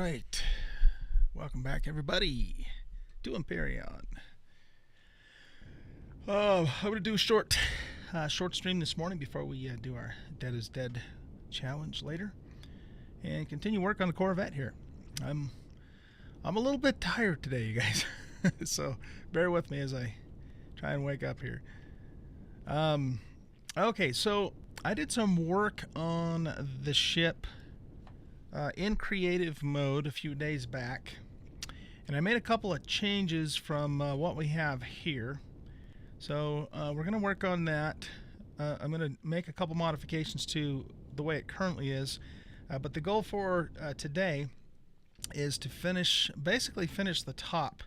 right. Welcome back, everybody, to Empyrion. I'm going to do a short stream this morning before we do our Dead is Dead challenge later, and continue work on the Corvette here. I'm a little bit tired today, you guys, so bear with me as I try and wake up here. Okay, so I did some work on the ship in creative mode a few days back, and I made a couple of changes from what we have here. So we're going to work on that. I'm going to make a couple modifications to the way it currently is, but the goal for today is to basically finish the top,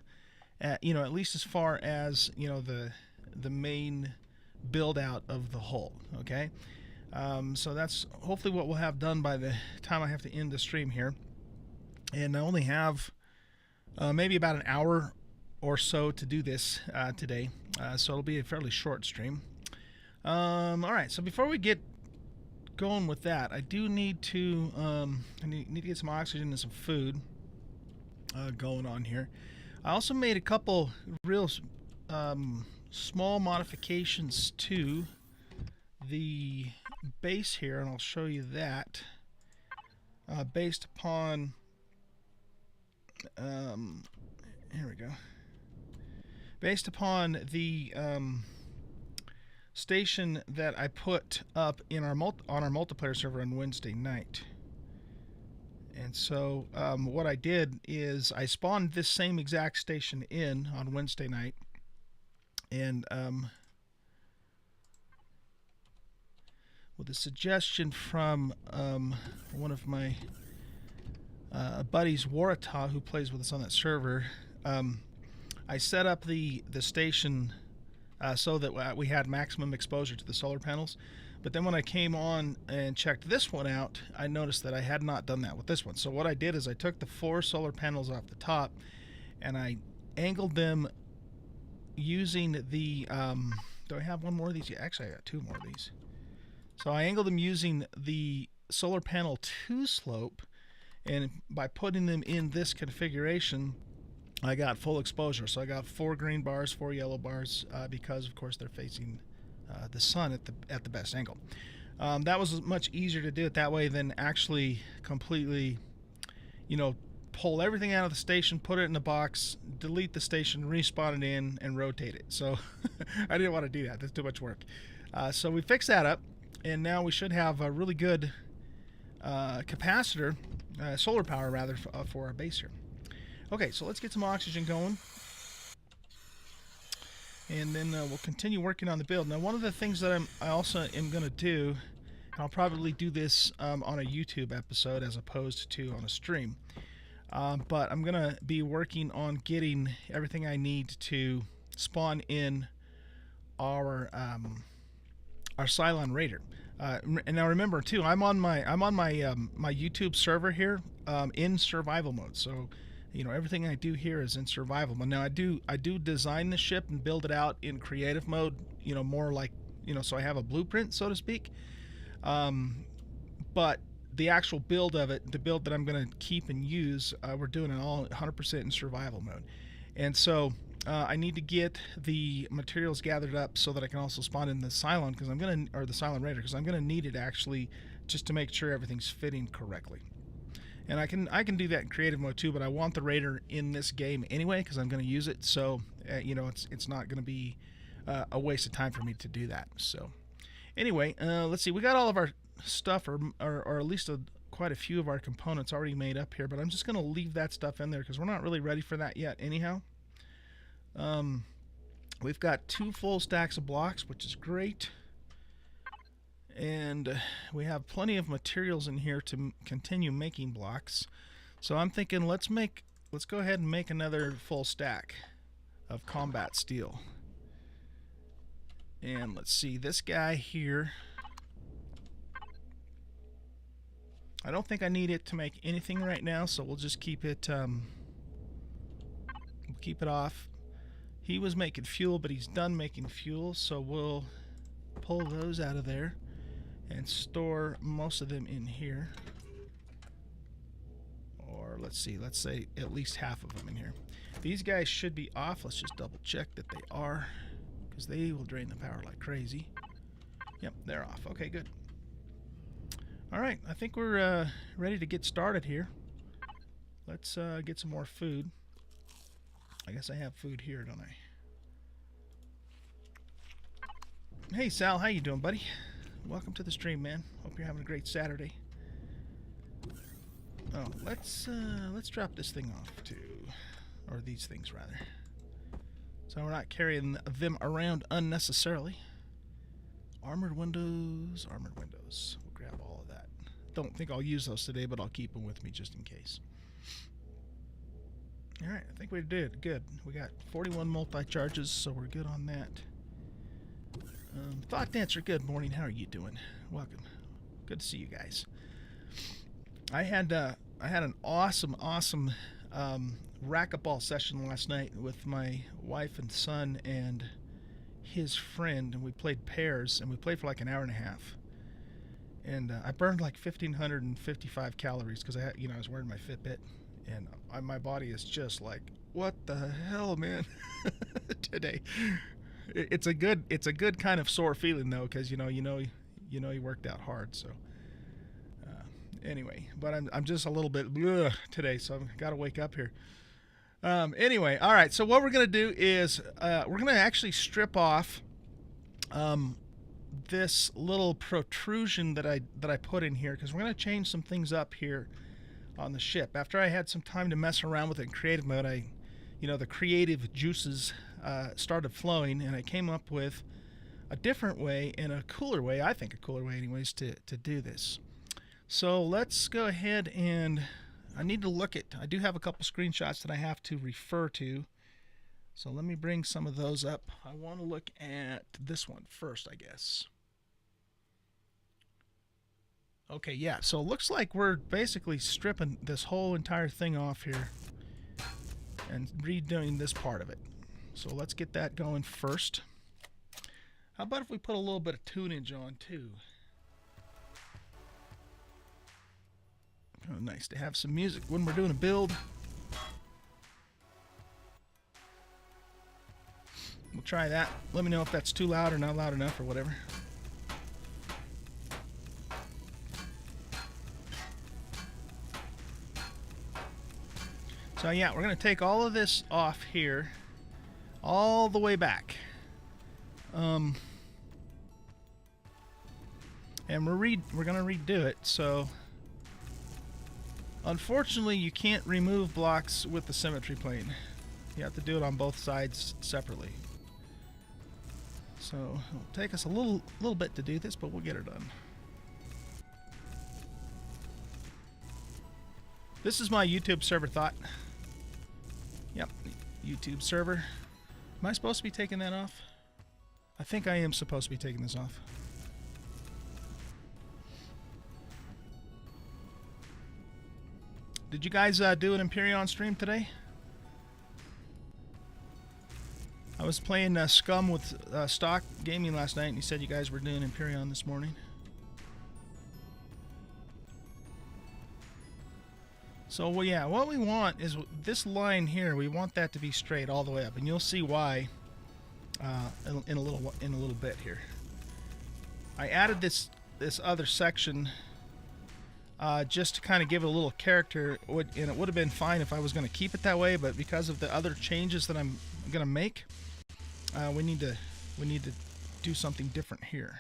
at least as far as the main build out of the hull. Okay. So that's hopefully what we'll have done by the time I have to end the stream here. And I only have maybe about an hour or so to do this today. So it'll be a fairly short stream. Alright, so before we get going with that, I do need to need to get some oxygen and some food going on here. I also made a couple real small modifications to the base here, and I'll show you that based upon here we go, based upon the station that I put up in our on our multiplayer server on Wednesday night. And so what I did is I spawned this same exact station in on Wednesday night, and with a suggestion from one of my buddies, Warata, who plays with us on that server, I set up the station so that we had maximum exposure to the solar panels. But then when I came on and checked this one out, I noticed that I had not done that with this one. So what I did is I took the 4 solar panels off the top and I angled them using the do I have one more of these? Yeah, actually I got 2 more of these. So I angled them using the solar panel 2 slope, and by putting them in this configuration, I got full exposure. So I got 4 green bars, 4 yellow bars, because of course they're facing the sun at the best angle. That was much easier to do it that way than actually completely, pull everything out of the station, put it in the box, delete the station, respawn it in, and rotate it. So I didn't want to do that. That's too much work. So we fixed that up, and now we should have a really good capacitor, solar power rather, for our base here. Okay, so let's get some oxygen going, and then we'll continue working on the build. Now, one of the things that I also am going to do, and I'll probably do this on a YouTube episode as opposed to on a stream, but I'm going to be working on getting everything I need to spawn in our Cylon Raider. And now remember too, I'm on my my YouTube server here in survival mode. So everything I do here is in survival mode. Now I do design the ship and build it out in creative mode. More like so I have a blueprint, so to speak. But the actual build of it, the build that I'm going to keep and use, we're doing it all 100% in survival mode. And so I need to get the materials gathered up so that I can also spawn in the Cylon, or the Cylon Raider, because I'm gonna need it actually just to make sure everything's fitting correctly. And I can do that in creative mode too, but I want the Raider in this game anyway because I'm gonna use it. So it's not gonna be a waste of time for me to do that. So anyway, let's see. We got all of our stuff, or at least quite a few of our components already made up here, but I'm just gonna leave that stuff in there because we're not really ready for that yet anyhow. We've got 2 full stacks of blocks, which is great, and we have plenty of materials in here to continue making blocks. So I'm thinking let's go ahead and make another full stack of combat steel. And let's see, this guy here, I don't think I need it to make anything right now, so we'll just keep it off. He was making fuel, but he's done making fuel, so we'll pull those out of there and store most of them in here. Or or let's see, let's say at least half of them in here. These guys should be off. Let's just double check that they are, because they will drain the power like crazy. Yep, they're off. Okay, good. All right, I think we're ready to get started here. Let's get some more food. I guess I have food here, don't I? Hey Sal, how you doing, buddy? Welcome to the stream, man. Hope you're having a great Saturday. Oh, let's drop this thing off too, or these things rather, so we're not carrying them around unnecessarily. Armored windows, armored windows. We'll grab all of that. Don't think I'll use those today, but I'll keep them with me just in case. All right, I think we did good. We got 41 multi-charges, so we're good on that. Thought Dancer, good morning. How are you doing? Welcome. Good to see you guys. I had an awesome racquetball session last night with my wife and son and his friend, and we played pairs, and we played for like an hour and a half. And I burned like 1,555 calories because I was wearing my Fitbit, and my body is just like, what the hell, man? Today. It's a good kind of sore feeling though, because you worked out hard. So anyway, but I'm just a little bit today, so I've got to wake up here. Anyway, all right. So what we're gonna do is we're gonna actually strip off this little protrusion that I put in here, because we're gonna change some things up here on the ship. After I had some time to mess around with it in creative mode, the creative juices started flowing, and I came up with a different way and a cooler way, I think a cooler way anyways, to do this. So let's go ahead, and I need to look at, I do have a couple screenshots that I have to refer to. So let me bring some of those up. I want to look at this one first, I guess. Okay, yeah, so it looks like we're basically stripping this whole entire thing off here and redoing this part of it. So let's get that going first. How about if we put a little bit of tunage on too? Oh, nice to have some music when we're doing a build. We'll try that. Let me know if that's too loud or not loud enough or whatever. So yeah, we're going to take all of this off here, all the way back. And we're going to redo it. So unfortunately, you can't remove blocks with the symmetry plane. You have to do it on both sides separately. So it'll take us a little bit to do this, but we'll get it done. This is my YouTube server thought. Yep, YouTube server. Am I supposed to be taking that off? I think I am supposed to be taking this off. Did you guys do an Empyrion stream today? I was playing Scum with Stock Gaming last night, and he said you guys were doing Empyrion this morning. So well, yeah, what we want is this line here. We want that to be straight all the way up, and you'll see why in a little bit here. I added this other section just to kind of give it a little character, and it would have been fine if I was going to keep it that way, but because of the other changes that I'm going to make, we need to do something different here.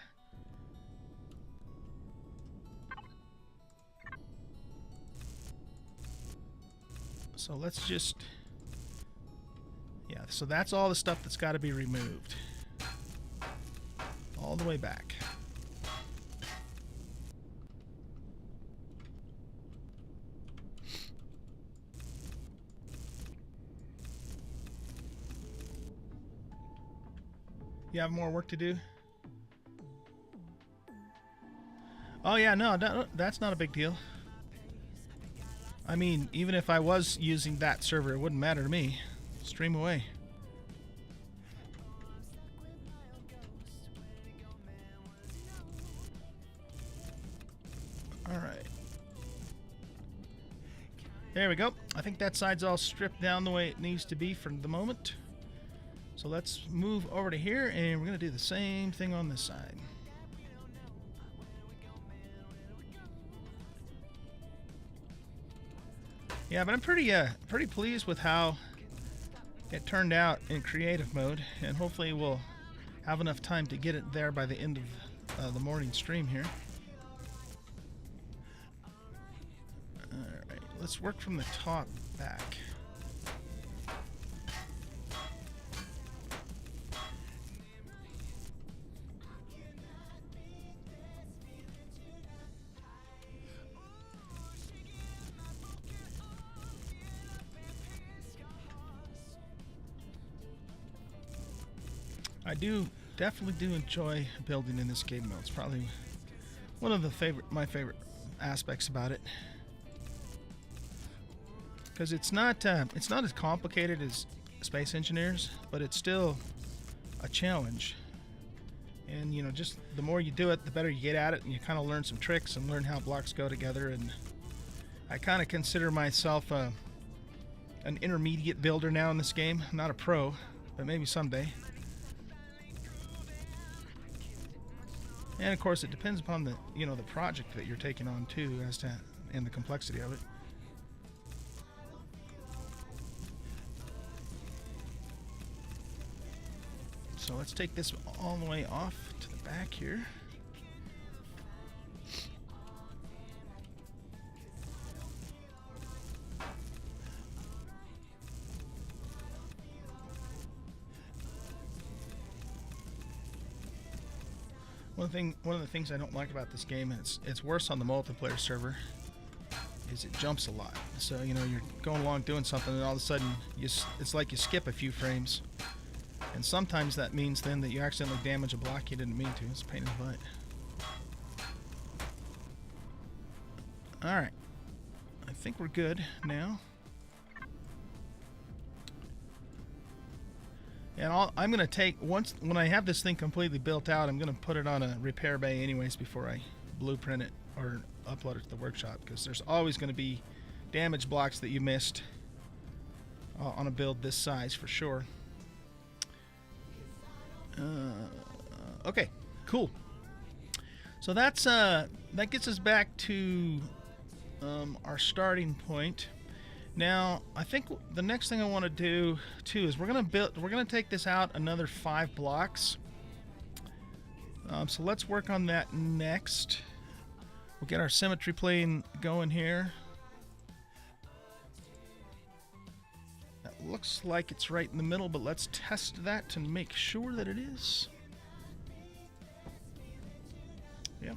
So let's just, yeah, so that's all the stuff that's got to be removed. All the way back. You have more work to do? Oh yeah, no, that's not a big deal. I mean, even if I was using that server, it wouldn't matter to me. Stream away. All right. There we go. I think that side's all stripped down the way it needs to be for the moment. So let's move over to here, and we're going to do the same thing on this side. Yeah, but I'm pretty pleased with how it turned out in creative mode, and hopefully we'll have enough time to get it there by the end of the morning stream here. Alright, let's work from the top back. I definitely do enjoy building in this game mode. It's probably one of my favorite aspects about it, because it's not as complicated as Space Engineers, but it's still a challenge. And you know, just the more you do it, the better you get at it, and you kind of learn some tricks and learn how blocks go together. And I kind of consider myself an intermediate builder now in this game. I'm not a pro, but maybe someday. And of course, it depends upon the the project that you're taking on too, as to and the complexity of it. So let's take this all the way off to the back here. One of the things I don't like about this game, and it's worse on the multiplayer server, is it jumps a lot. So you're going along doing something, and all of a sudden it's like you skip a few frames, and sometimes that means then that you accidentally damage a block you didn't mean to. It's a pain in the butt. All right, I think we're good now. And I'm going to take, when I have this thing completely built out, I'm going to put it on a repair bay anyways before I blueprint it or upload it to the workshop, because there's always going to be damaged blocks that you missed on a build this size for sure. Okay, cool. So that gets us back to our starting point. Now, I think the next thing I want to do too is we're gonna take this out another 5 blocks. So let's work on that next. We'll get our symmetry plane going here. That looks like it's right in the middle, but let's test that to make sure that it is. Yep.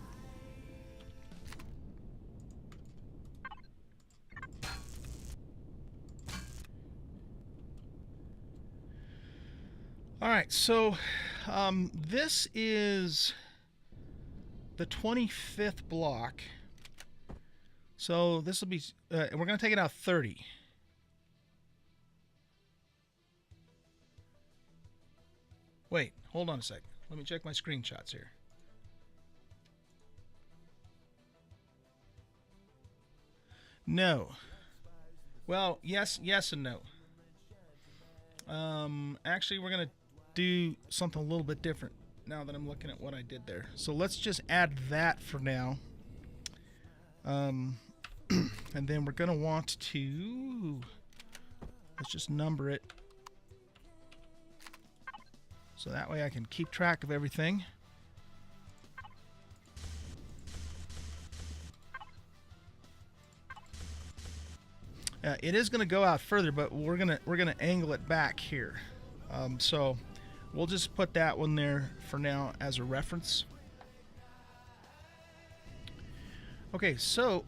Alright, so this is the 25th block. So this will be, we're going to take it out 30. Wait, hold on a sec. Let me check my screenshots here. No. Well, yes and no. Actually, we're going to do something a little bit different now that I'm looking at what I did there. So let's just add that for now. And then we're going to want to, let's just number it, so that way I can keep track of everything. It is going to go out further, but we're gonna angle it back here. So we'll just put that one there for now as a reference. Okay, so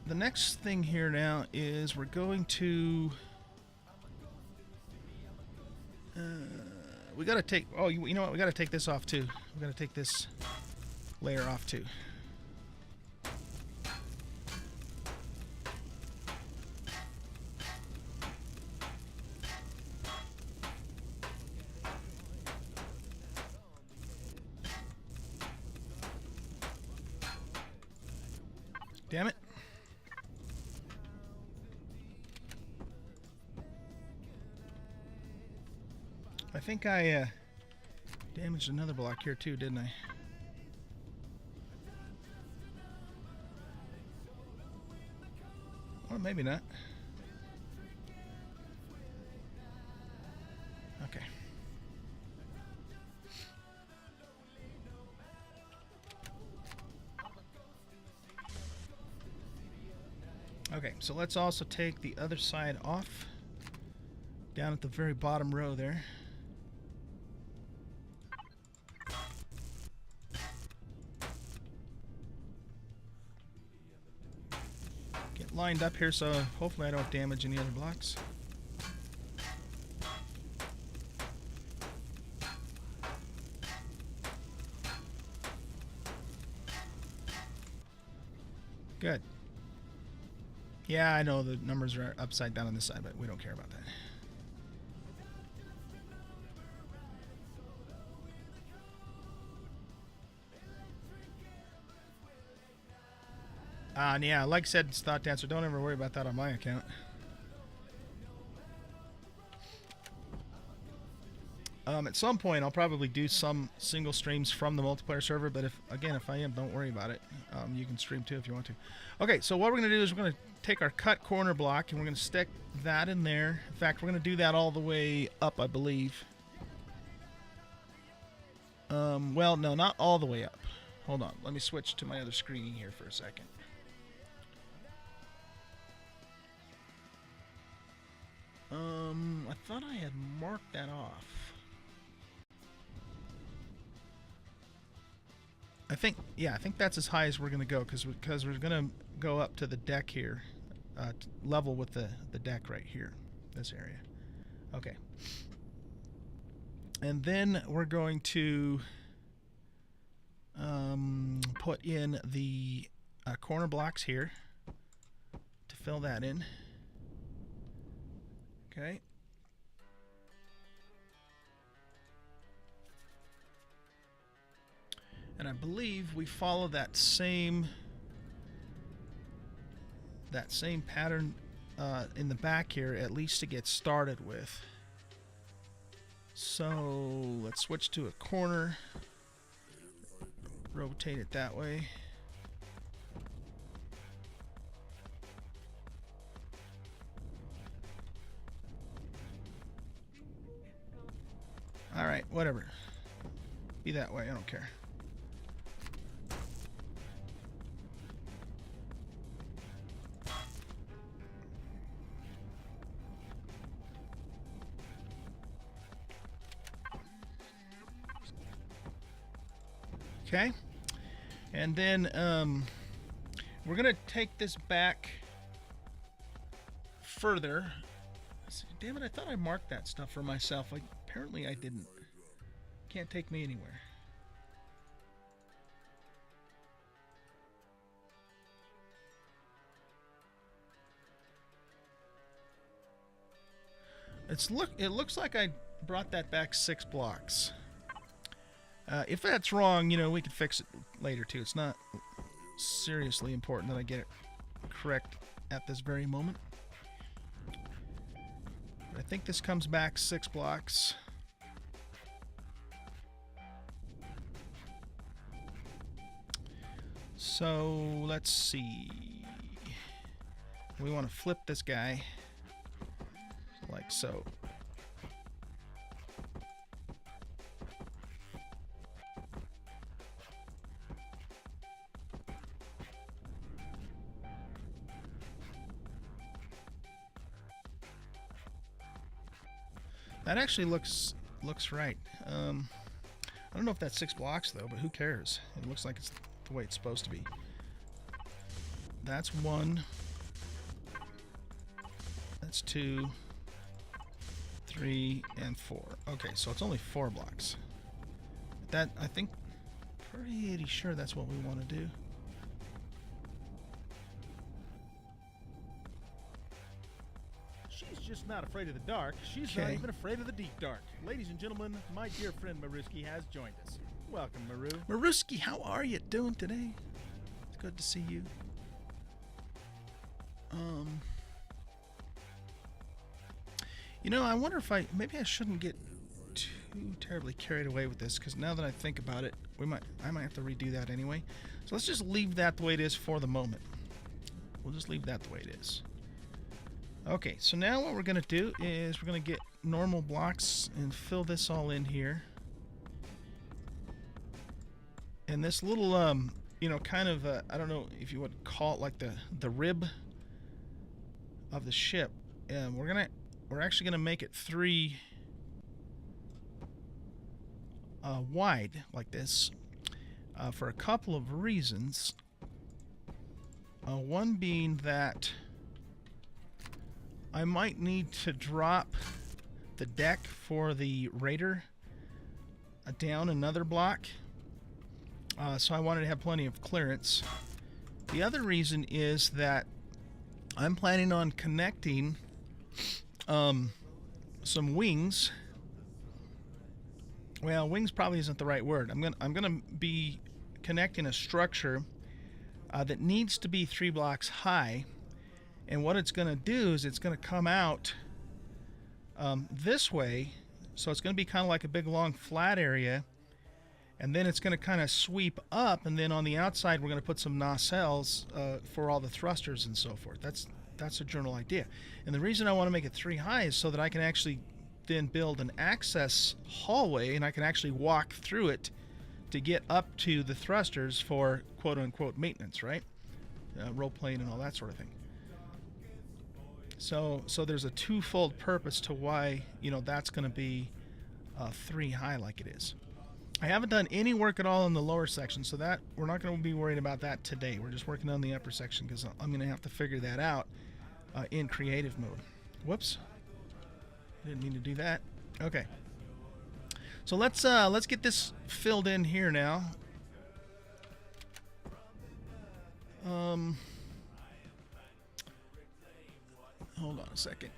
the next thing here now is we're going to we got to take, oh, you know what, we got to take this off too. We got to take this layer off too. Damn it. I think I damaged another block here too, didn't I? Or maybe not. Okay. Okay, so let's also take the other side off. Down at the very bottom row there. Get lined up here so hopefully I don't damage any other blocks. Good. Yeah, I know the numbers are upside down on this side, but we don't care about that. And yeah, like I said, Thought Dancer, don't ever worry about that on my account. At some point, I'll probably do some single streams from the multiplayer server, but if I am, don't worry about it. You can stream too if you want to. Okay, so what we're going to do is we're going to take our cut corner block and we're going to stick that in there. In fact, we're going to do that all the way up, I believe. Well, no, not all the way up. Hold on, let me switch to my other screen here for a second. I thought I had marked that off. I think that's as high as we're going to go because we're going to go up to the deck here, level with the deck right here, this area. Okay. And then we're going to put in the corner blocks here to fill that in. Okay. And I believe we follow that same pattern in the back here, at least to get started with. So let's switch to a corner, rotate it that way. All right, whatever. Be that way, I don't care. Okay, and then we're gonna take this back further. Damn it, I thought I marked that stuff for myself. Apparently I didn't. Can't take me anywhere. It looks like I brought that back 6 blocks. If that's wrong, you know, we can fix it later too. It's not seriously important that I get it correct at this very moment. But I think this comes back 6 blocks. So let's see. We want to flip this guy like so. That actually looks right. I don't know if that's 6 blocks though, but who cares? It looks like it's the way it's supposed to be. That's 1. That's 2, 3, and 4. Okay, so it's only 4 blocks. That, I think, pretty sure that's what we want to do. She's just not afraid of the dark. She's not even afraid of the deep dark. Ladies and gentlemen, my dear friend Maruski has joined us. Welcome, Maru. Maruski, how are you doing today? It's good to see you. You know, I wonder if maybe I shouldn't get too terribly carried away with this, because now that I think about it, I might have to redo that anyway. So let's just leave that the way it is for the moment. We'll just leave that the way it is. Okay, so now what we're going to do is we're going to get normal blocks and fill this all in here. And this little, you know, kind of, I don't know if you would call it like the rib of the ship. We're actually gonna make it 3 wide like this for a couple of reasons. One being that I might need to drop the deck for the Raider down another block. So I wanted to have plenty of clearance. The other reason is that I'm planning on connecting some wings. Well, wings probably isn't the right word. I'm gonna be connecting a structure that needs to be 3 blocks high, and what it's gonna do is it's gonna come out this way, so it's gonna be kind of like a big long flat area. And then it's going to kind of sweep up, and then on the outside we're going to put some nacelles for all the thrusters and so forth. That's a general idea. And the reason I want to make it 3 high is so that I can actually then build an access hallway, and I can actually walk through it to get up to the thrusters for quote-unquote maintenance, right? Role-playing and all that sort of thing. So there's a twofold purpose to why, you know, that's going to be 3 high like it is. I haven't done any work at all in the lower section, so that we're not going to be worried about that today. We're just working on the upper section because I'm going to have to figure that out in creative mode. Whoops, didn't mean to do that. Okay, so let's get this filled in here now. Hold on a second.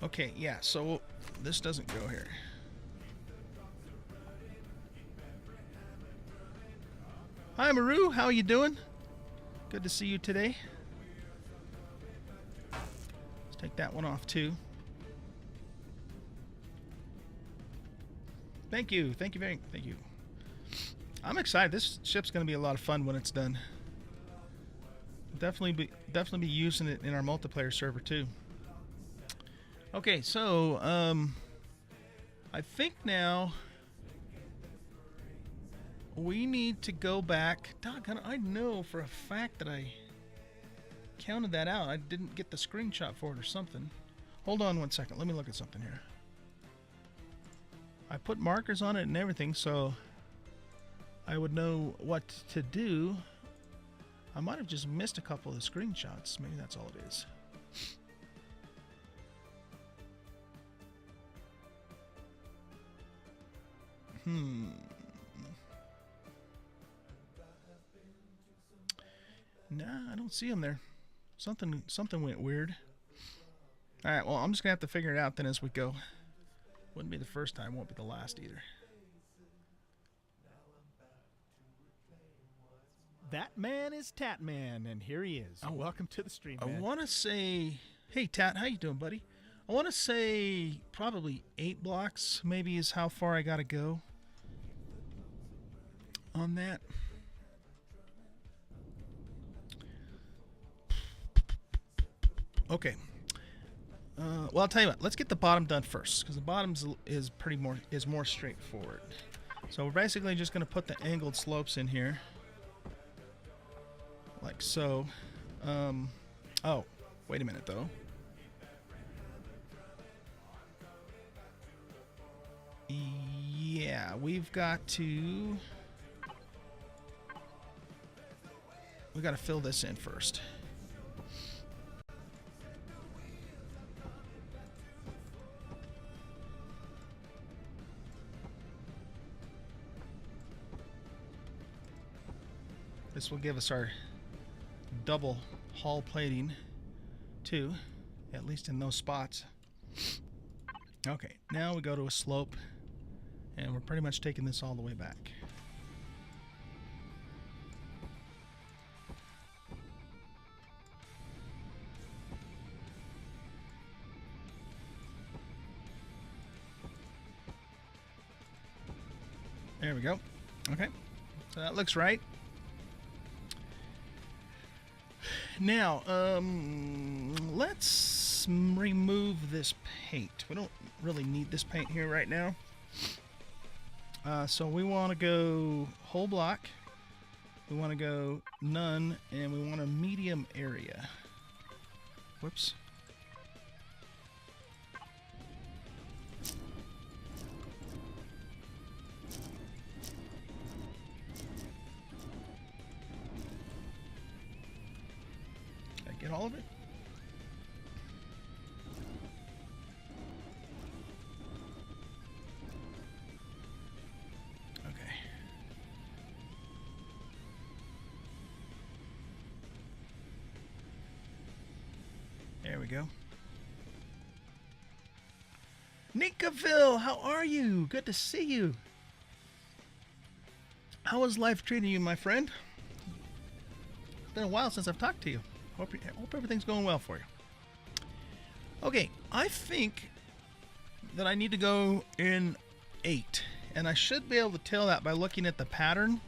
Okay, yeah, so this doesn't go here. Hi, Maru, how are you doing? Good to see you today. Let's take that one off, too. Thank you, thank you. I'm excited. This ship's going to be a lot of fun when it's done. Definitely be using it in our multiplayer server, too. Okay, so, I think now we need to go back. Doggone, I know for a fact that I counted that out. I didn't get the screenshot for it or something. Hold on one second. Let me look at something here. I put markers on it and everything, so I would know what to do. I might have just missed a couple of the screenshots. Maybe that's all it is. Nah, I don't see them there. Something went weird. Alright, well, I'm just gonna have to figure it out then as we go. Wouldn't be the first time, won't be the last either. That man is Tatman, and here he is. Oh, welcome to the stream, man. I want to say, hey Tat, how you doing, buddy? I want to say probably 8 blocks maybe is how far I gotta go on that. Okay. Well, I'll tell you what. Let's get the bottom done first, because the bottom is more straightforward. So we're basically just going to put the angled slopes in here, like so. Oh, wait a minute though. Yeah, we've got to fill this in first. This will give us our double hull plating too, at least in those spots. Okay, now we go to a slope, and we're pretty much taking this all the way back. There we go. Okay, so that looks right. Now, let's remove this paint. We don't really need this paint here right now. So we want to go whole block. We want to go none, and we want a medium area. Whoops. Did I get all of it? There we go. Nikaville, how are you? Good to see you. How is life treating you, my friend? It's been a while since I've talked to you. Hope everything's going well for you. Okay, I think that I need to go in 8. And I should be able to tell that by looking at the pattern.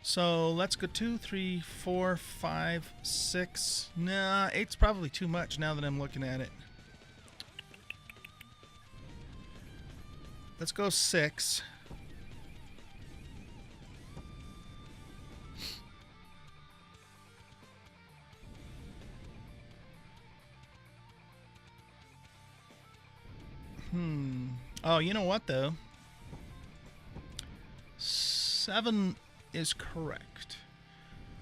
So let's go 2, 3, 4, 5, 6. Nah, 8's probably too much now that I'm looking at it. Let's go 6. Oh, you know what though? 7 is correct.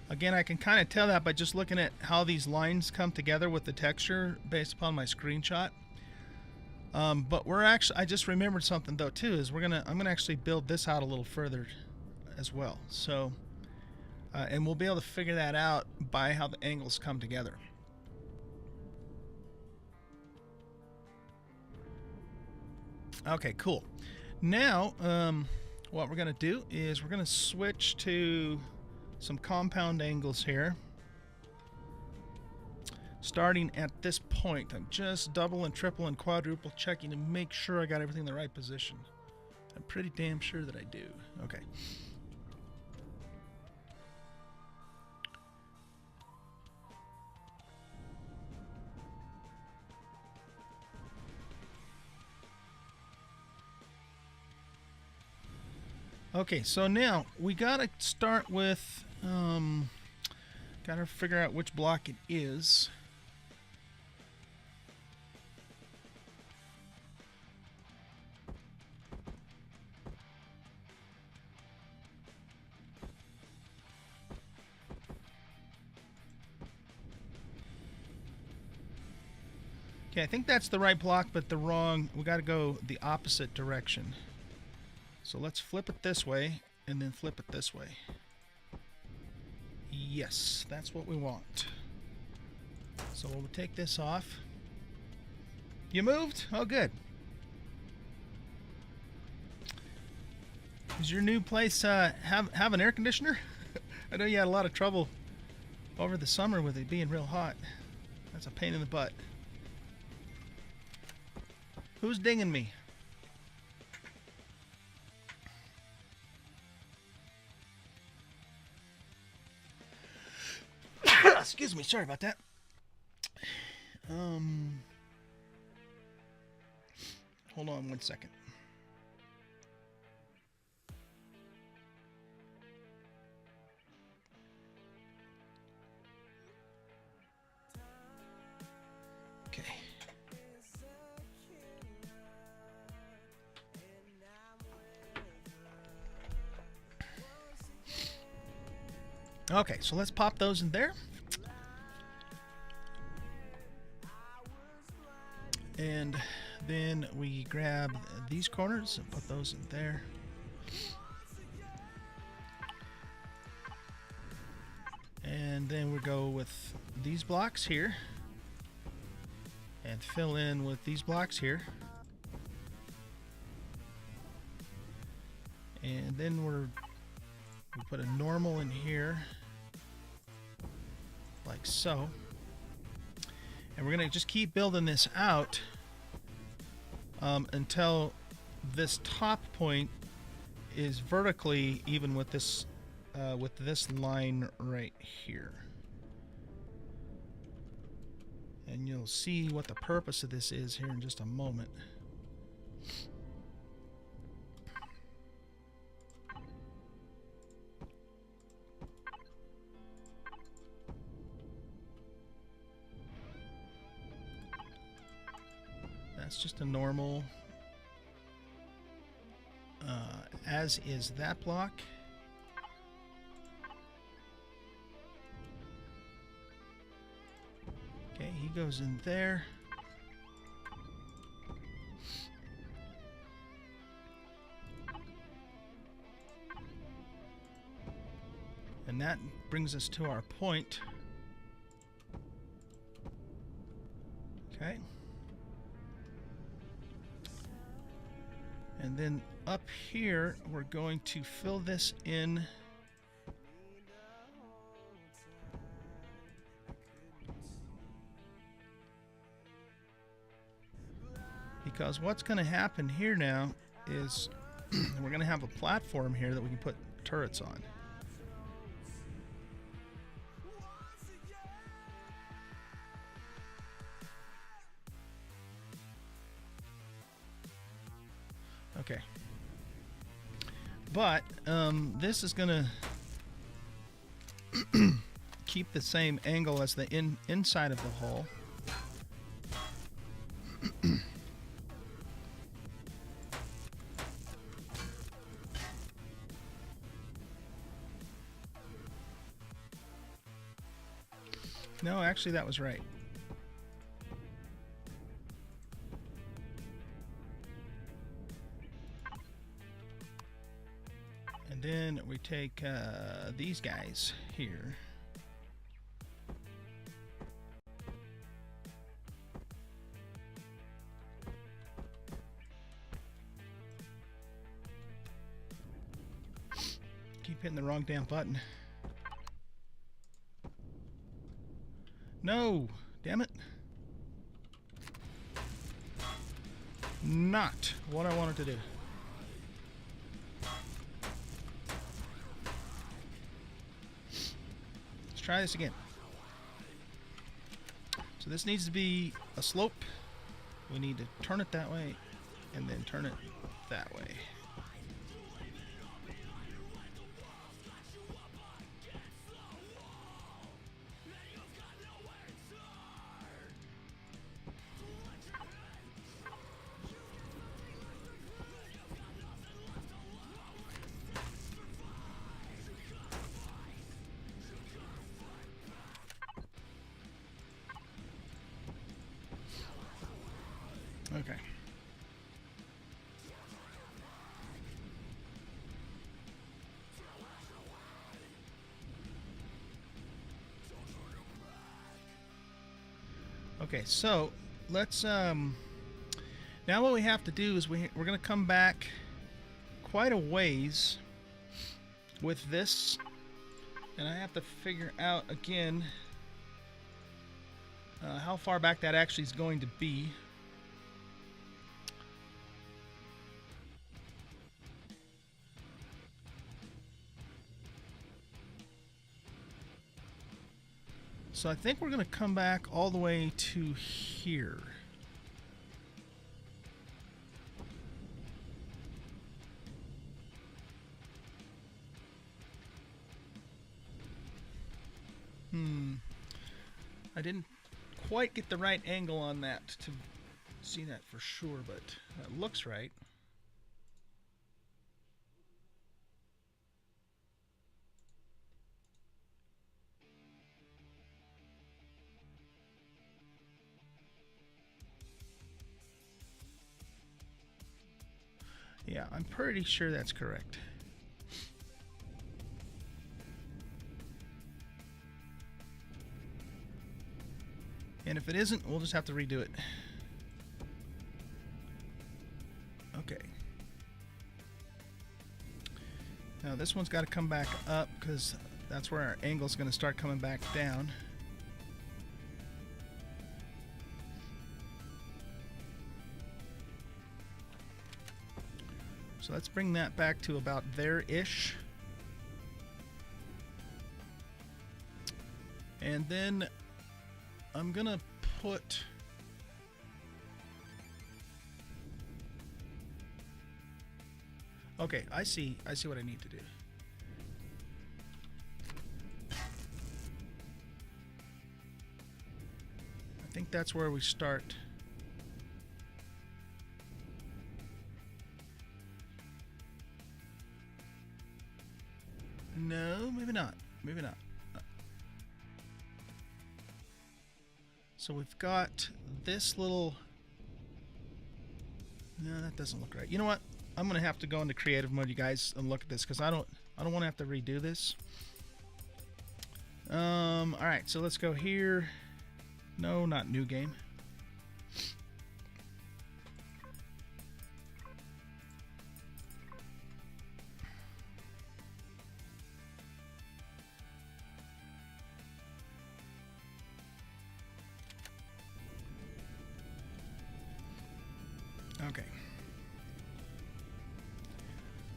Again, I can kind of tell that by just looking at how these lines come together with the texture based upon my screenshot. But we're actually, I just remembered something though too, is I'm gonna actually build this out a little further as well. So, and we'll be able to figure that out by how the angles come together. Okay, cool. Now, what we're going to do is we're going to switch to some compound angles here. Starting at this point, I'm just double and triple and quadruple checking to make sure I got everything in the right position. I'm pretty damn sure that I do. Okay. Okay, so now we gotta start with, gotta figure out which block it is. Okay, I think that's the right block, but the wrong, we gotta go the opposite direction. So let's flip it this way, and then flip it this way. Yes, that's what we want. So we'll take this off. You moved? Oh, good. Does your new place have an air conditioner? I know you had a lot of trouble over the summer with it being real hot. That's a pain in the butt. Who's dinging me? Excuse me, sorry about that. Hold on one second. Okay. Okay, so let's pop those in there. And then we grab these corners and put those in there. And then we go with these blocks here and fill in with these blocks here. And then we put a normal in here like so. And we're going to just keep building this out until this top point is vertically even with this line right here. And you'll see what the purpose of this is here in just a moment. That's just a normal, as is that block. Okay, he goes in there. And that brings us to our point. Okay. And then up here, we're going to fill this in. Because what's going to happen here now is we're going to have a platform here that we can put turrets on. Okay. But this is going to keep the same angle as the inside of the hull. No, actually that was right. And then we take these guys here. Keep hitting the wrong damn button. No! Damn it. Not what I wanted to do. Let's try this again. So this needs to be a slope. We need to turn it that way and then turn it that way. Okay. Okay, so let's now what we have to do is we're going to come back quite a ways with this, and I have to figure out again how far back that actually is going to be. So I think we're going to come back all the way to here. I didn't quite get the right angle on that to see that for sure, but that looks right. Yeah, I'm pretty sure that's correct. And if it isn't, we'll just have to redo it. Okay. Now this one's got to come back up because that's where our angle's going to start coming back down. So let's bring that back to about there-ish. And then I'm gonna put... Okay, I see what I need to do. I think that's where we start. No, maybe not. Maybe not. So we've got this little... No, that doesn't look right. You know what? I'm gonna have to go into creative mode, you guys, and look at this because I don't want to have to redo this. All right, so let's go here. No, not new game. Okay.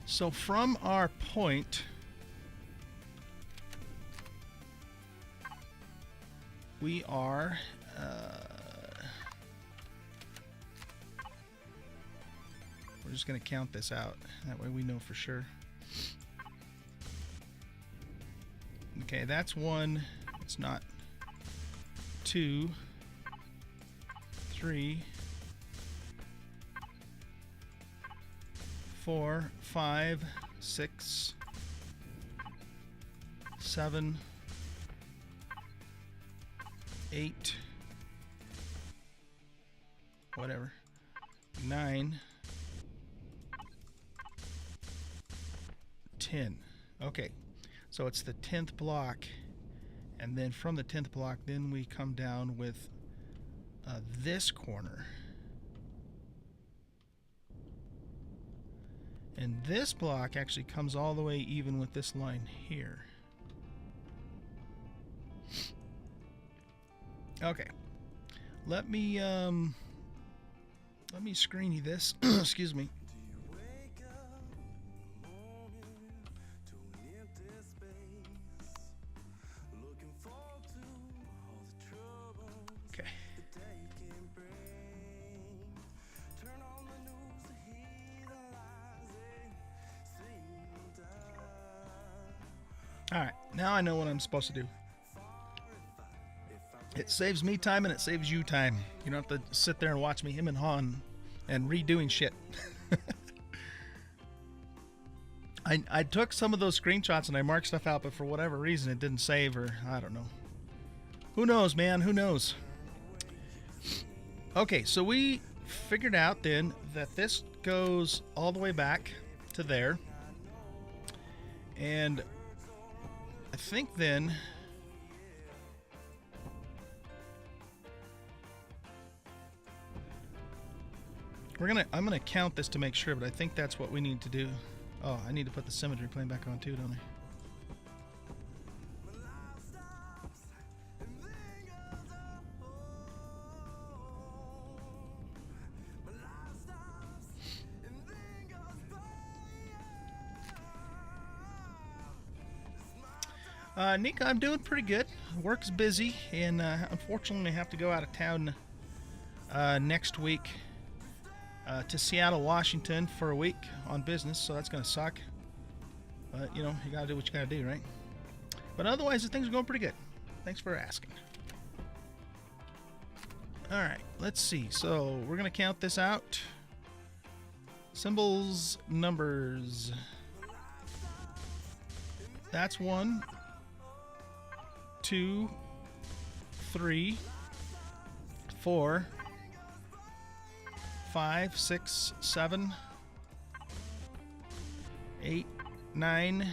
So from our point, we are we're just going to count this out. That way we know for sure. Okay, that's 1. It's not 2, 3, 4, 5, 6, 7, 8, whatever, 9, 10. Okay, so it's the 10th block, and then from the 10th block, then we come down with this corner. And this block actually comes all the way even with this line here. Okay. Let me screen you this. Excuse me. Okay. Alright, now I know what I'm supposed to do. It saves me time and it saves you time. You don't have to sit there and watch me him and Han and redoing shit. I took some of those screenshots and I marked stuff out, but for whatever reason it didn't save, or I don't know. Who knows, man? Who knows? Okay, so we figured out then that this goes all the way back to there. And I think then I'm gonna count this to make sure, but I think that's what we need to do. Oh, I need to put the symmetry plane back on too, don't I? Nika, I'm doing pretty good. Work's busy, and unfortunately I have to go out of town next week to Seattle, Washington for a week on business, so that's going to suck. But, you know, you got to do what you got to do, right? But otherwise, things are going pretty good. Thanks for asking. Alright, let's see. So, we're going to count this out. Symbols, numbers. That's 1, 2, 3, 4, 5, 6, 7, 8, 9,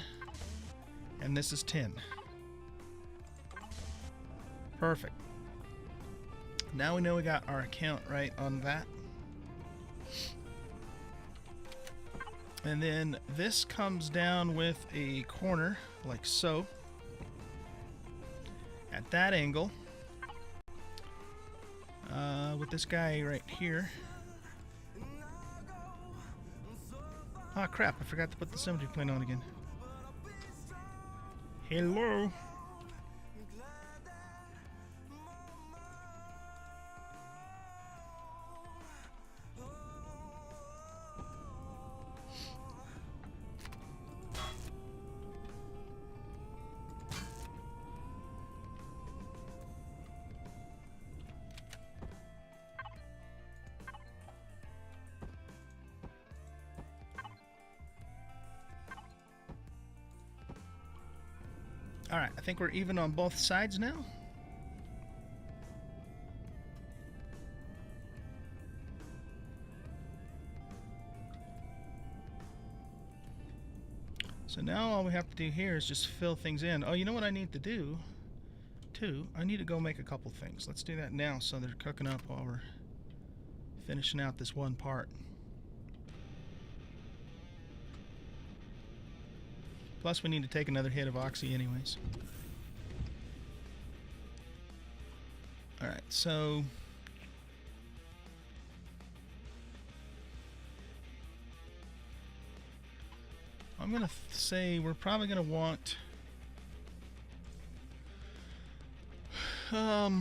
and this is 10. Perfect. Now we know we got our account right on that. And then this comes down with a corner like so at that angle with this guy right here. Ah, crap, I forgot to put the symmetry plane on again. Hello? Alright, I think we're even on both sides now. So now all we have to do here is just fill things in. Oh, you know what I need to do, too? I need to go make a couple things. Let's do that now so they're cooking up while we're finishing out this one part. Plus, we need to take another hit of oxy anyways. Alright, so... I'm going to say we're probably going to want... about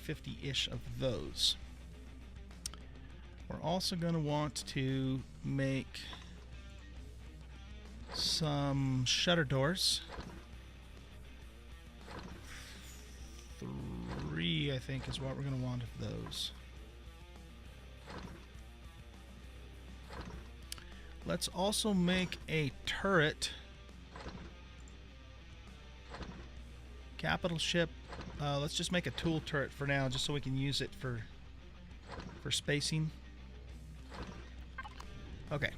50-ish of those. We're also going to want to make some shutter doors. 3, I think, is what we're going to want of those. Let's also make a turret. Capital ship. Let's just make a tool turret for now, just so we can use it for spacing. Okay.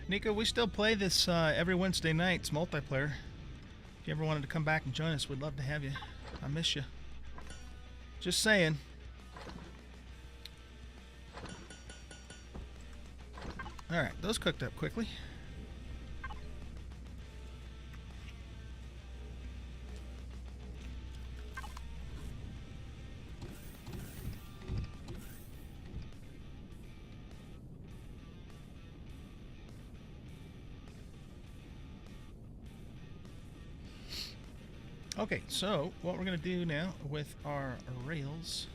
Nico, we still play this every Wednesday night. It's multiplayer. If you ever wanted to come back and join us, we'd love to have you. I miss you. Just saying. Alright, those cooked up quickly. Okay, so what we're going to do now with our rails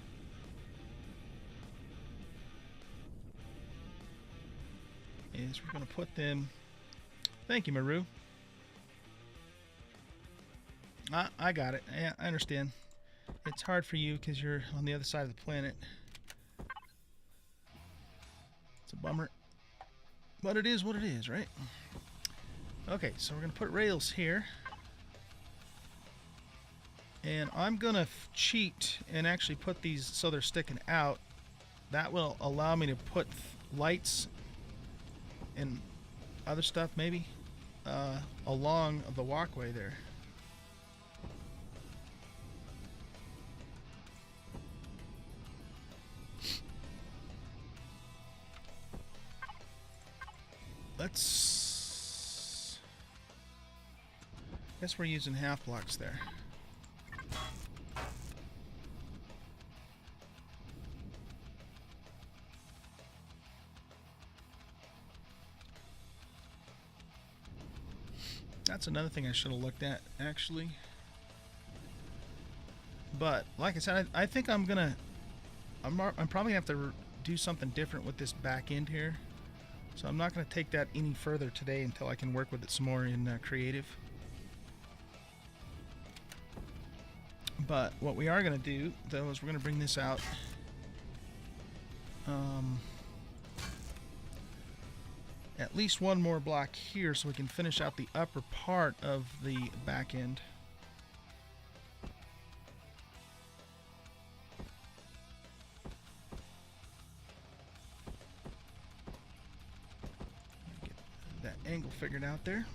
is we're going to put them... Thank you, Maru. I got it. Yeah, I understand. It's hard for you because you're on the other side of the planet. It's a bummer. But it is what it is, right? Okay, so we're going to put rails here. And I'm going to cheat and actually put these so they're sticking out. That will allow me to put lights and other stuff maybe along the walkway there. Let's... guess we're using half blocks there. That's another thing I should have looked at, actually. But like I said, I think I'm gonna. I'm probably gonna have to do something different with this back end here. So I'm not gonna take that any further today until I can work with it some more in creative. But what we are gonna do, though, is we're gonna bring this out. At least one more block here so we can finish out the upper part of the back end. Get that angle figured out there.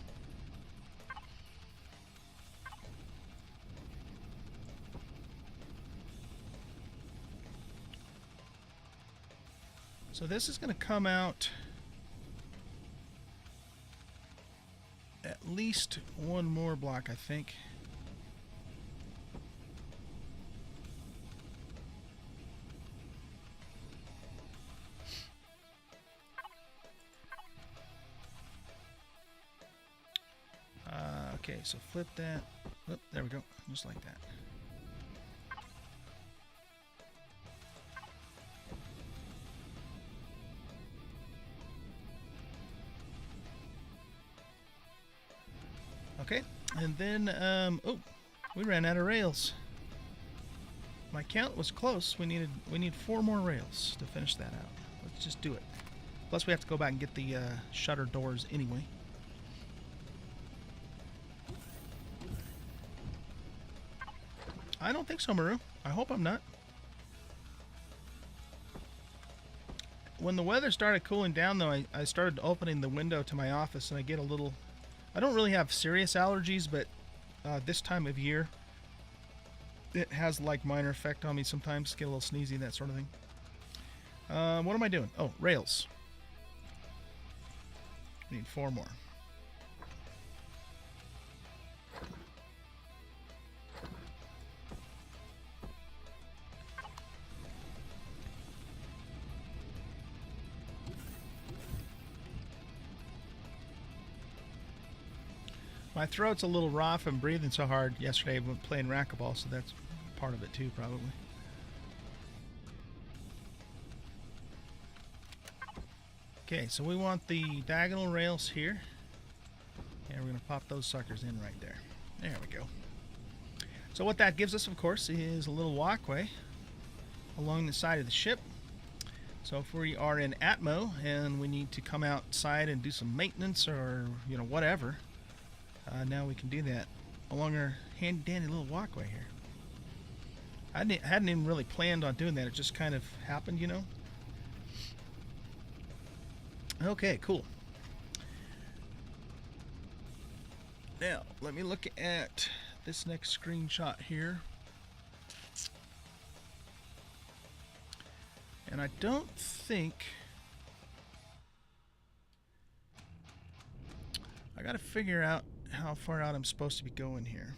So this is going to come out at least one more block, I think. Okay, so flip that. Oh, there we go. Just like that. Okay, and then, oh, we ran out of rails. My count was close. We need 4 more rails to finish that out. Let's just do it. Plus, we have to go back and get the shutter doors anyway. I don't think so, Maru. I hope I'm not. When the weather started cooling down, though, I started opening the window to my office, and I get a little... I don't really have serious allergies, but this time of year, it has like minor effect on me sometimes. Get a little sneezy, that sort of thing. What am I doing? Oh, rails. We need 4 more. My throat's a little raw from breathing so hard yesterday when playing racquetball, so that's part of it too, probably. Okay, so we want the diagonal rails here, and we're going to pop those suckers in right there. There we go. So what that gives us, of course, is a little walkway along the side of the ship. So if we are in Atmo and we need to come outside and do some maintenance or, you know, whatever, now we can do that along our handy-dandy little walkway here. I hadn't even really planned on doing that. It just kind of happened, you know. Okay, cool. Now, let me look at this next screenshot here. And I don't think... I gotta figure out how far out I'm supposed to be going here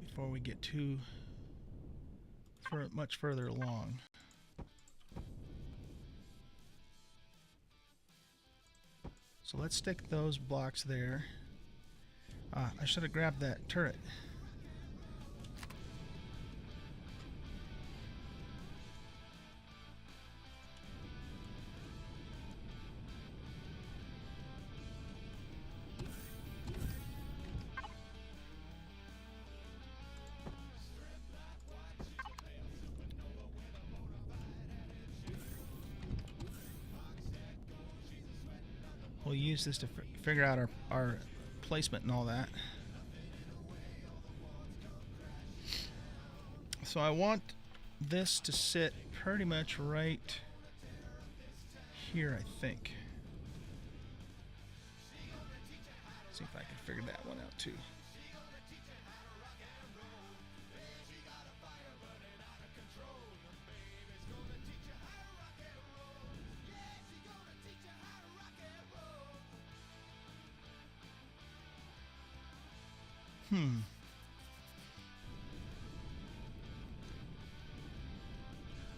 before we get too much further along. So let's stick those blocks there. I should have grabbed that turret. We'll use this to figure out our placement and all that. So I want this to sit pretty much right here, I think. See if I can figure that one out too.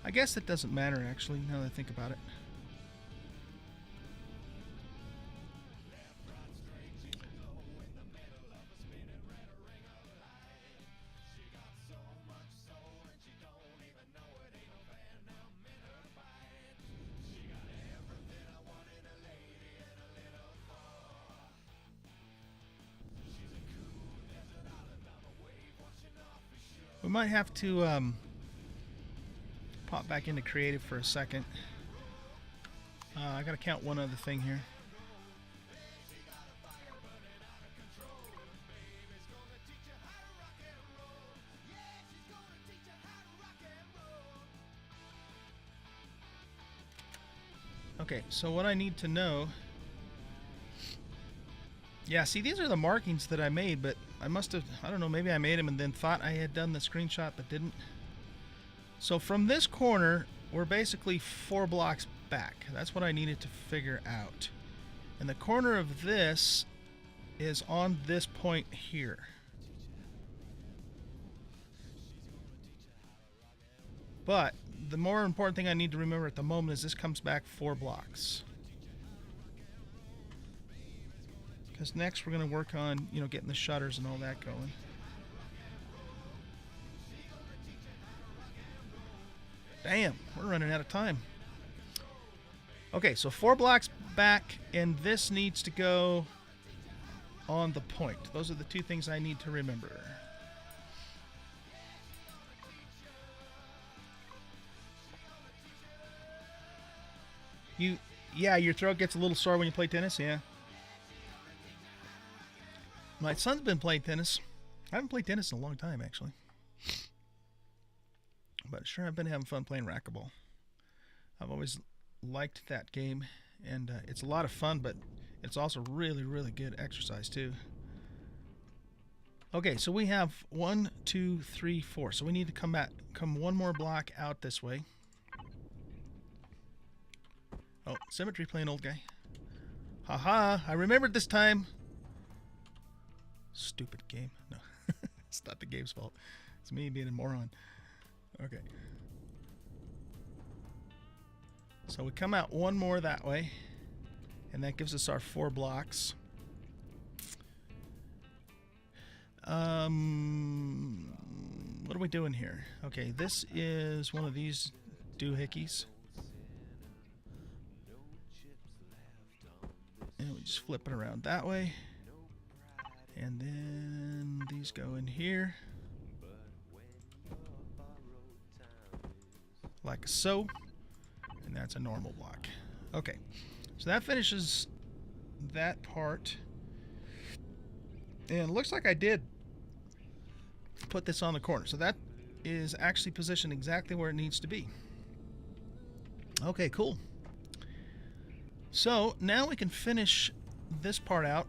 I guess it doesn't matter, actually, now that I think about it. We might have to pop back into creative for a second. I gotta count one other thing here. Okay, so what I need to know... Yeah, see, these are the markings that I made, but I must have... I don't know, maybe I made them and then thought I had done the screenshot but didn't. So from this corner, we're basically 4 blocks back. That's what I needed to figure out. And the corner of this is on this point here. But the more important thing I need to remember at the moment is this comes back 4 blocks. Because next we're going to work on, you know, getting the shutters and all that going. Damn, we're running out of time. Okay, so 4 blocks back, and this needs to go on the point. Those are the 2 things I need to remember. Yeah, your throat gets a little sore when you play tennis, yeah. My son's been playing tennis. I haven't played tennis in a long time, actually. But sure, I've been having fun playing racquetball. I've always liked that game, and it's a lot of fun, but it's also really, really good exercise, too. Okay, so we have 1, 2, 3, 4. So we need to come 1 more block out this way. Oh, Symmetry playing Old Guy. Haha, I remembered this time. Stupid game. No, it's not the game's fault. It's me being a moron. Okay. So we come out 1 more that way, and that gives us our 4 blocks. What are we doing here? Okay, this is one of these doohickeys. And we just flip it around that way. And then these go in here. Like so. And that's a normal block. Okay, so that finishes that part. And it looks like I did put this on the corner. So that is actually positioned exactly where it needs to be. Okay, cool. So now we can finish this part out.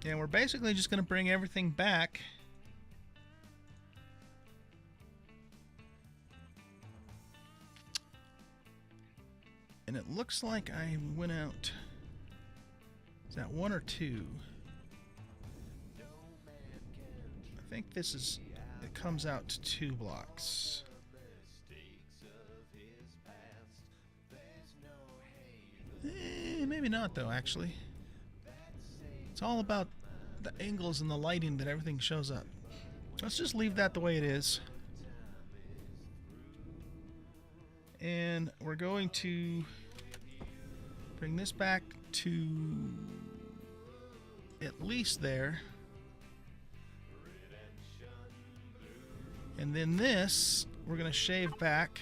And we're basically just going to bring everything back. And it looks like I went out. Is that 1 or 2? I think this is, it comes out to 2 blocks. Maybe not though, actually. It's all about the angles and the lighting that everything shows up. Let's just leave that the way it is. And we're going to bring this back to at least there. And then this, we're going to shave back.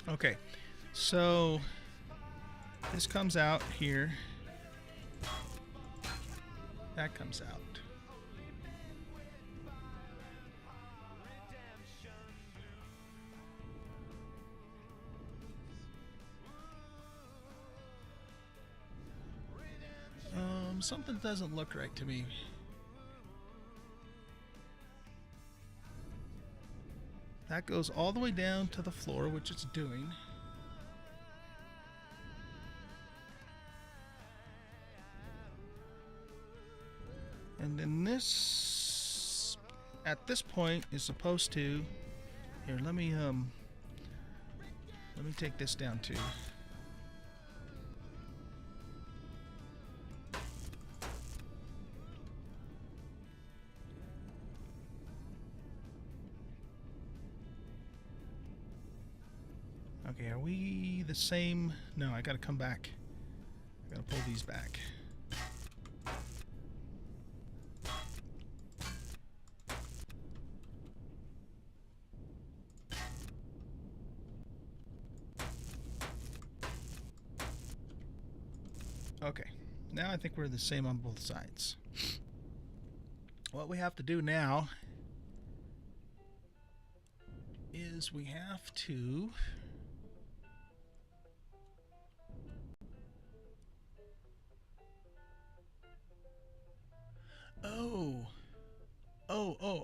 Okay, so this comes out here. That comes out. Something doesn't look right to me. That goes all the way down to the floor, which it's doing. And then this, at this point, is supposed to... Here, let me take this down too. Okay, are we the same? No, I gotta come back. I gotta pull these back. Okay, now I think we're the same on both sides. What we have to do now is we have to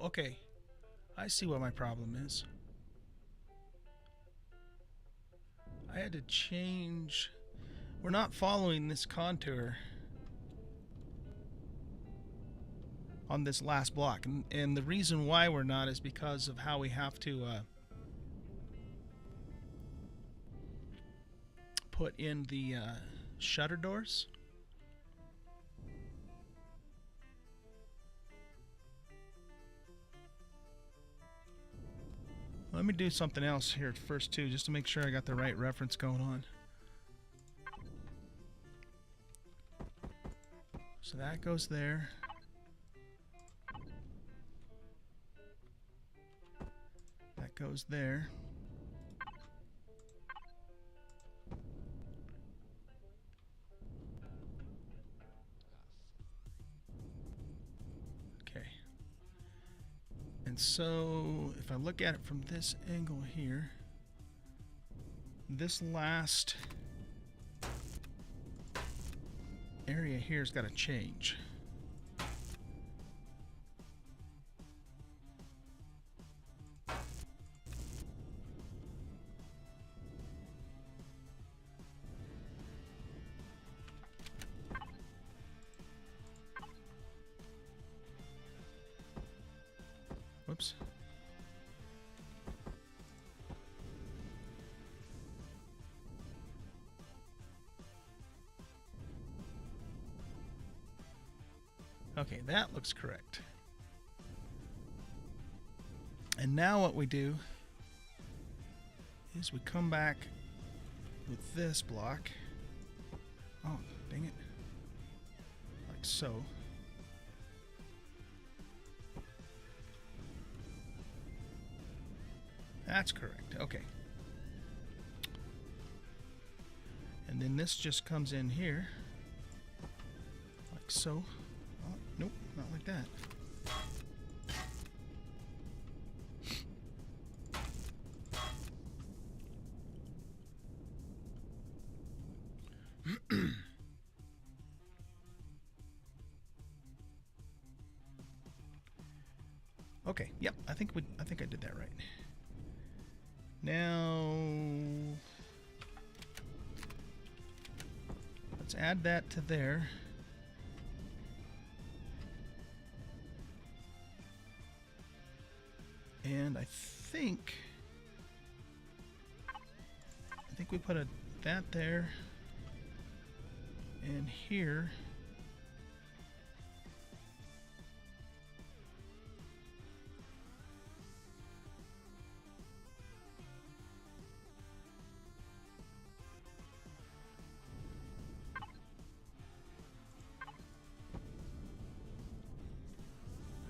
okay. I see what my problem is. I had to change. We're not following this contour on this last block, and the reason why we're not is because of how we have to put in the shutter doors. Let me do something else here first too, just to make sure I got the right reference going on. So that goes there. That goes there. Okay. And so if I look at it from this angle here, this last area here has got to change. Whoops. Okay, that looks correct. And now what we do is we come back with this block. Oh, dang it. Like so. That's correct. Okay. And then this just comes in here. Like so. Oh, nope, not like that. Okay, yep, I think I did that right. Now let's add that to there. And I think we put that there and here.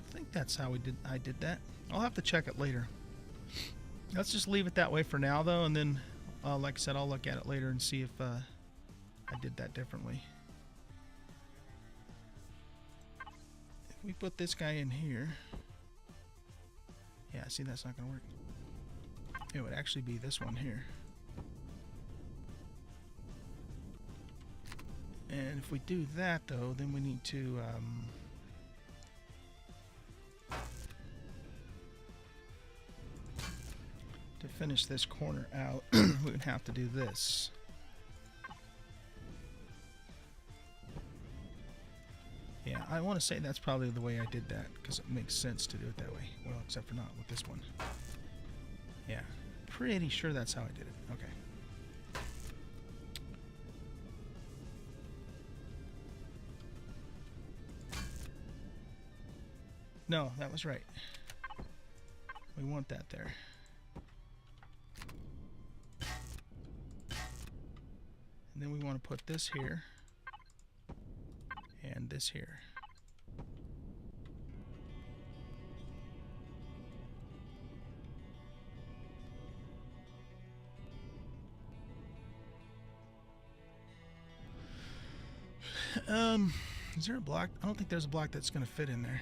I think that's how I did that. I'll have to check it later. Let's just leave it that way for now though, and then like I said, I'll look at it later and see if I did that differently. If we put this guy in here, yeah, see, that's not gonna work. It would actually be this one here. And if we do that though, then we need to finish this corner out, we would have to do this. Yeah, I want to say that's probably the way I did that, because it makes sense to do it that way. Well, except for not with this one. Yeah, pretty sure that's how I did it. Okay. No, that was right. We want that there. And then we want to put this here and this here. Is there a block? I don't think there's a block that's going to fit in there.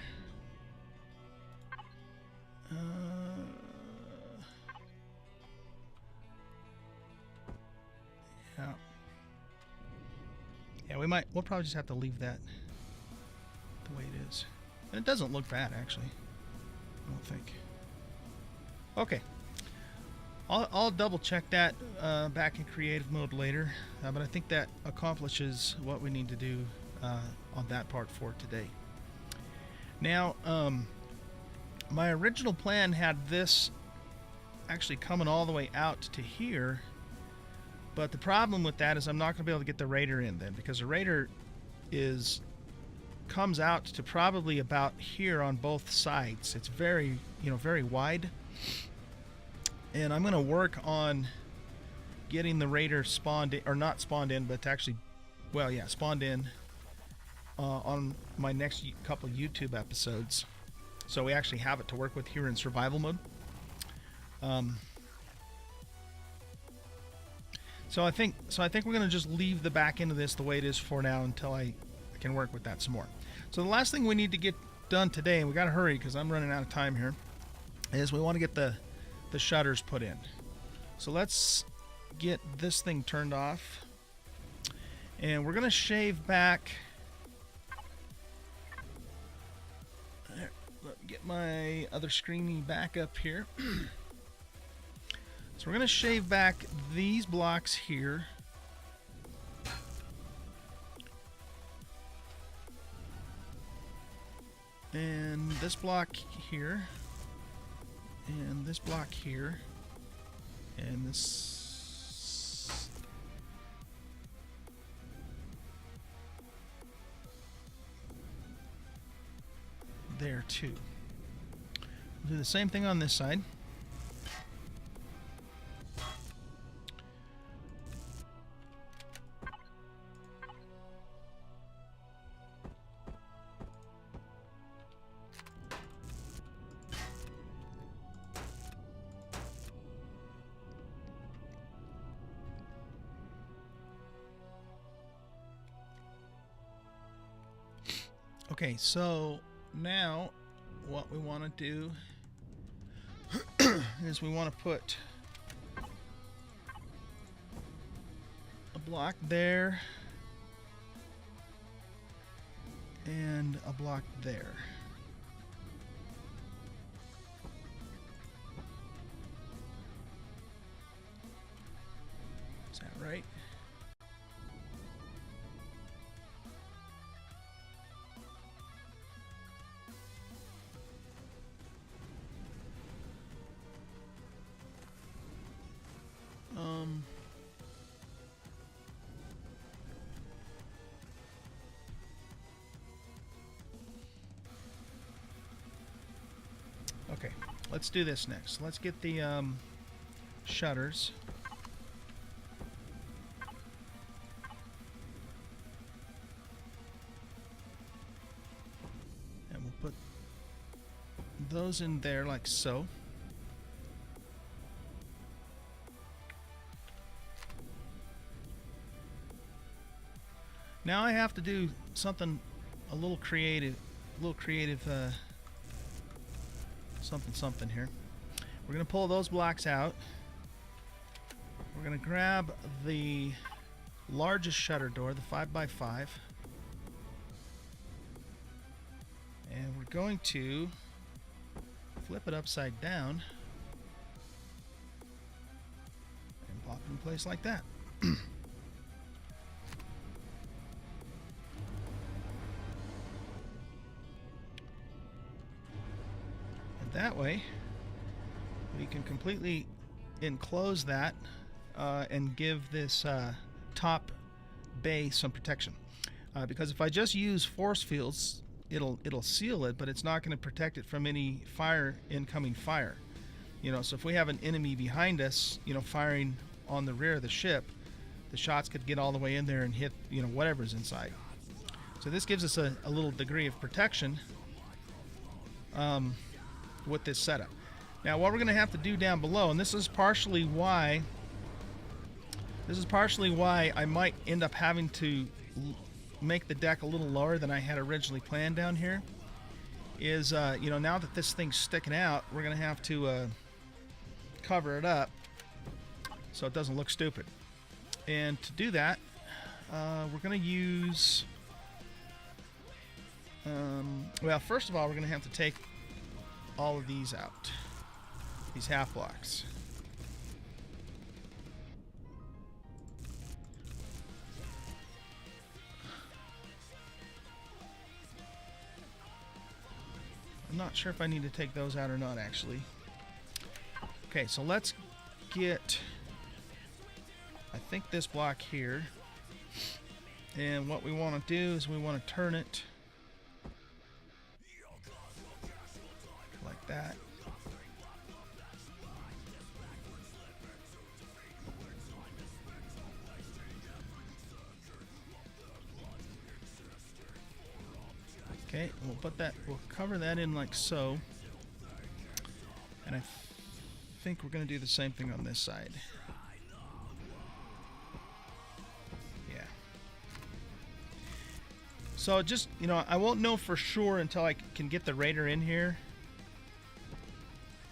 Yeah. Yeah, we'll probably just have to leave that the way it is. And it doesn't look bad, actually. I don't think. Okay. I'll double check that back in creative mode later, but I think that accomplishes what we need to do on that part for today. Now, my original plan had this actually coming all the way out to here, but the problem with that is I'm not going to be able to get the Raider in then, because the Raider comes out to probably about here on both sides. It's very, very wide. And I'm going to work on getting the Raider spawned in, or not spawned in, but actually, well, yeah, spawned in on my next couple YouTube episodes. So we actually have it to work with here in survival mode. So I think we're going to just leave the back end of this the way it is for now until I can work with that some more. So the last thing we need to get done today, and we got to hurry because I'm running out of time here, is we want to get the shutters put in. So let's get this thing turned off, and we're gonna shave back. There, let me get my other screeny back up here. So we're gonna shave back these blocks here, and this block here, and this block here, and this there too. We'll do the same thing on this side. Okay, so now what we want to do is we want to put a block there and a block there. Is that right? Okay, let's do this next. Let's get the shutters. And we'll put those in there like so. Now I have to do something a little creative, something here. We're going to pull those blocks out. We're going to grab the largest shutter door, the 5x5, and we're going to flip it upside down and pop it in place like that. That way we can completely enclose that and give this top bay some protection, because if I just use force fields, it'll seal it, but it's not going to protect it from any incoming fire. So if we have an enemy behind us, firing on the rear of the ship, the shots could get all the way in there and hit whatever's inside. So this gives us a little degree of protection with this setup. Now what we're going to have to do down below, and this is partially why I might end up having to make the deck a little lower than I had originally planned down here is, you know, now that this thing's sticking out, we're going to have to cover it up so it doesn't look stupid. And to do that, we're going to use... well, first of all, we're going to have to take all of these out. These half blocks. I'm not sure if I need to take those out or not, actually. Okay, so let's get, I think, this block here. And what we want to do is we want to turn it like that. Okay, we'll put that, we'll cover that in like so. And I think we're going to do the same thing on this side. Yeah. So just, you know, I won't know for sure until I can get the Raider in here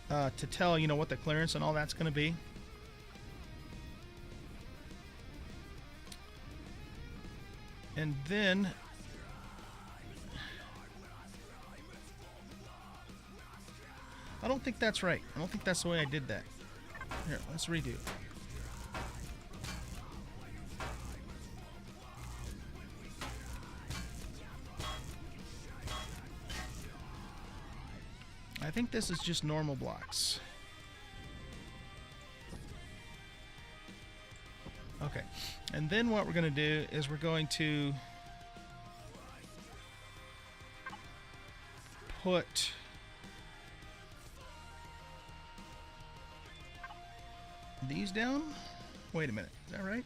to tell, you know, what the clearance and all that's going to be. And then... I don't think that's right. I don't think that's the way I did that. Here, let's redo. I think this is just normal blocks. Okay. And then what we're going to do is we're going to put... these down? Wait a minute. Is that right?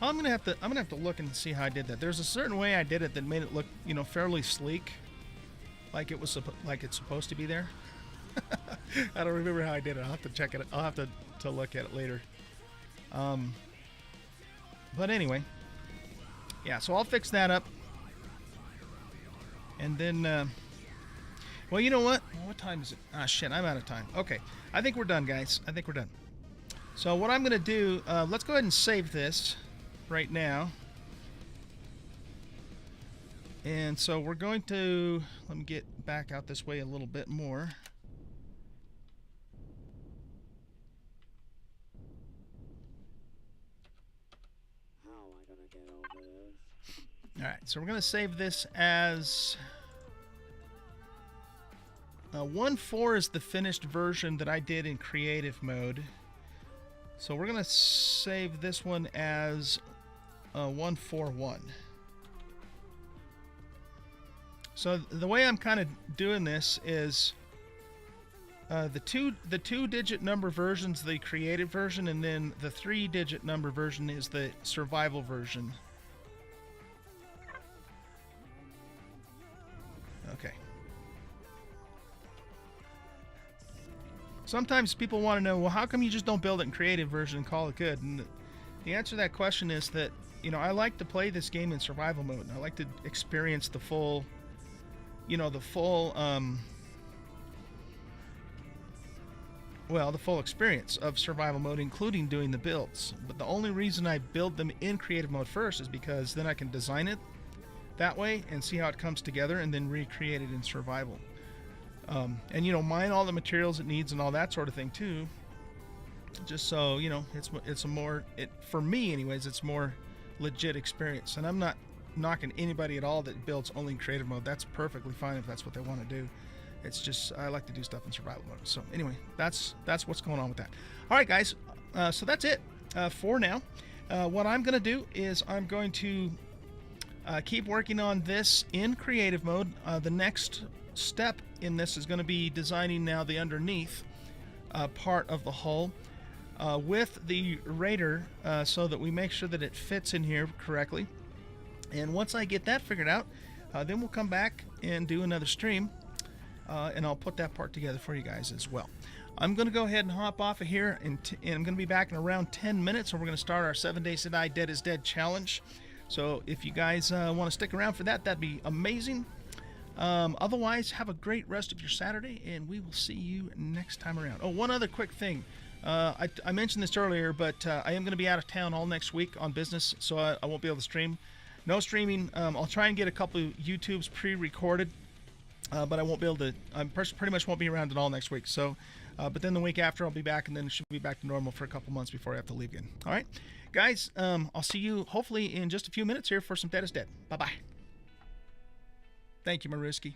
I'm gonna have to look and see how I did that. There's a certain way I did it that made it look, you know, fairly sleek, like it was like it's supposed to be there. I don't remember how I did it. I'll have to check it. I'll have to look at it later. But anyway, yeah. So I'll fix that up, and then, well, you know what? What time is it? Ah, shit! I'm out of time. Okay, I think we're done, guys. I think we're done. So what I'm gonna do? Let's go ahead and save this right now. And so we're going to, let me get back out this way a little bit more. Alright, so we're going to save this as 1.4 is the finished version that I did in creative mode. So we're going to save this one as 1.4.1. So the way I'm kind of doing this is the two-digit number version's the creative version, and then the 3-digit number version is the survival version. Okay. Sometimes people want to know, well, how come you just don't build it in creative version and call it good? And the answer to that question is that, you know, I like to play this game in survival mode. And I like to experience the full, you know, the full experience of survival mode, including doing the builds. But the only reason I build them in creative mode first is because then I can design it that way and see how it comes together and then recreate it in survival. And, you know, mine all the materials it needs and all that sort of thing too. Just so, you know, it's a more, for me anyways, it's more legit experience. And I'm not knocking anybody at all that builds only in creative mode. That's perfectly fine if that's what they want to do. It's just, I like to do stuff in survival mode. So anyway, that's what's going on with that. All right, guys. So that's it for now. What I'm going to do is I'm going to keep working on this in creative mode. The next step in this is going to be designing now the underneath part of the hull. with the Raider so that we make sure that it fits in here correctly. And once I get that figured out, then we'll come back and do another stream, and I'll put that part together for you guys as well. I'm going to go ahead and hop off of here, and I'm going to be back in around 10 minutes, and we're going to start our 7 Days to Die Dead is Dead challenge. So if you guys want to stick around for that, that'd be amazing. Otherwise, have a great rest of your Saturday, and we will see you next time around. Oh, one other quick thing. I mentioned this earlier, but I am going to be out of town all next week on business, so I won't be able to stream. No streaming. I'll try and get a couple of YouTubes pre-recorded, but I won't be able to. I pretty much won't be around at all next week. So, but then the week after I'll be back, and then it should be back to normal for a couple months before I have to leave again. All right, guys. I'll see you hopefully in just a few minutes here for some Dead is Dead. Bye bye. Thank you, Mariski.